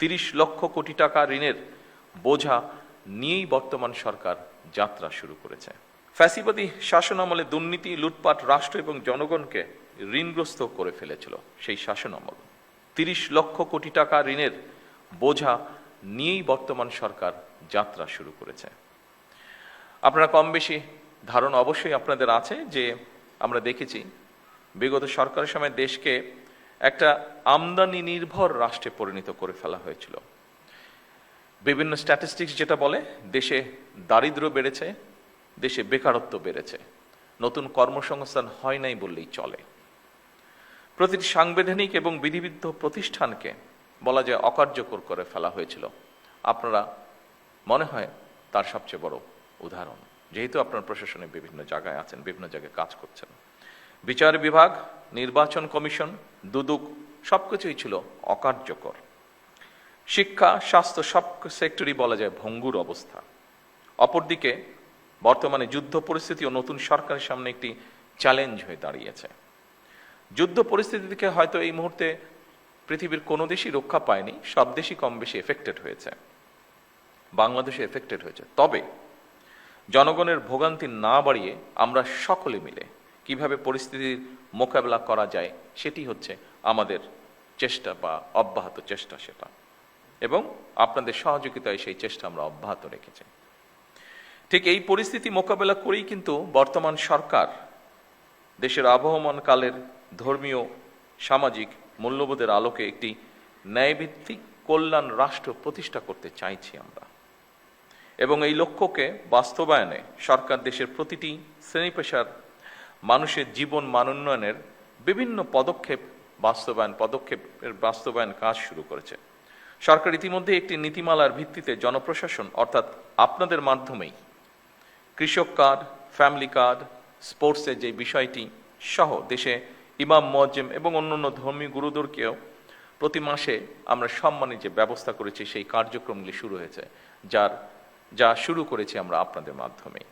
30 লক্ষ কোটি টাকা ঋণের বোঝা নিয়েই বর্তমান সরকার যাত্রা শুরু করেছে। ফ্যাসিবাদী শাসনামলে দুর্নীতি, লুটপাট রাষ্ট্র এবং জনগণকে ঋণগ্রস্ত করে ফেলেছিল সেই শাসনামল। 30 লক্ষ কোটি টাকা ঋণের বোঝা নিয়েই বর্তমান সরকার যাত্রা শুরু করেছে। আপনারা কম বেশি ধারণা অবশ্যই আপনাদের আছে যে আমরা দেখেছি বিগত সরকারের সময় দেশকে একটা আমদানি নির্ভর রাষ্ট্রে পরিণত করে ফেলা হয়েছিল। বিভিন্ন স্ট্যাটিস্টিক্স যেটা বলে দেশে দারিদ্র্য বেড়েছে, দেশে বেকারত্ব বেড়েছে, নতুন কর্মসংস্থান হয় নাই বললেই চলে। প্রতিটি সাংবিধানিক এবং বিধিবিদ্ধ প্রতিষ্ঠানকে বলা যায় অকার্যকর করে ফেলা হয়েছিল। আপনারা মনে হয় তার সবচেয়ে বড় উদাহরণ, যেহেতু আপনার প্রশাসনে বিভিন্ন জায়গায় আছেন, বিভিন্ন জায়গায় কাজ করছেন। বিচার বিভাগ, নির্বাচন কমিশন, দুদক সবকিছুই ছিল অকার্যকর। শিক্ষা, স্বাস্থ্য সব সেক্টরই বলা যায় ভঙ্গুর অবস্থা। অপরদিকে বর্তমানে যুদ্ধ পরিস্থিতি ও নতুন সরকারের সামনে একটি চ্যালেঞ্জ হয়ে দাঁড়িয়েছে। যুদ্ধ পরিস্থিতি থেকে হয়তো এই মুহূর্তে পৃথিবীর কোনো দেশই রক্ষা পায়নি, সব দেশই কম বেশি এফেক্টেড হয়েছে, বাংলাদেশে এফেক্টেড হয়েছে। তবে জনগণের ভোগান্তি না বাড়িয়ে আমরা সকলে মিলে কিভাবে পরিস্থিতির মোকাবেলা করা যায় সেটি হচ্ছে আমাদের চেষ্টা বা অব্যাহত চেষ্টা সেটা, এবং আপনাদের সহযোগিতায় সেই চেষ্টা আমরা অব্যাহত রেখেছি। ঠিক এই পরিস্থিতি মোকাবেলা করেই কিন্তু বর্তমান সরকার দেশের আবহমান কালের ধর্মীয় সামাজিক মূল্যবোধের আলোকে একটি ন্যায়ভিত্তিক কল্যাণ রাষ্ট্র প্রতিষ্ঠা করতে চাইছি আমরা, এবং এই লক্ষ্যকে বাস্তবায়নে সরকার দেশের প্রতিটি শ্রেণী পেশার মানুষের জীবন মান উন্নয়নের বিভিন্ন পদক্ষেপের বাস্তবায়ন কাজ শুরু করেছে। সরকার ইতিমধ্যে একটি নীতিমালার ভিত্তিতে জনপ্রশাসন অর্থাৎ আপনাদের মাধ্যমেই কৃষক কার্ড, ফ্যামিলি কার্ড, স্পোর্টসের যে বিষয়টি সহ দেশে ইমাম, মুয়াজ্জিম এবং অন্যান্য ধর্মীয় গুরুদেরকেও প্রতি মাসে আমরা সম্মানের যে ব্যবস্থা করেছি সেই কার্যক্রমগুলি শুরু হয়েছে, যা শুরু করেছি আমরা আপনাদের মাধ্যমেই।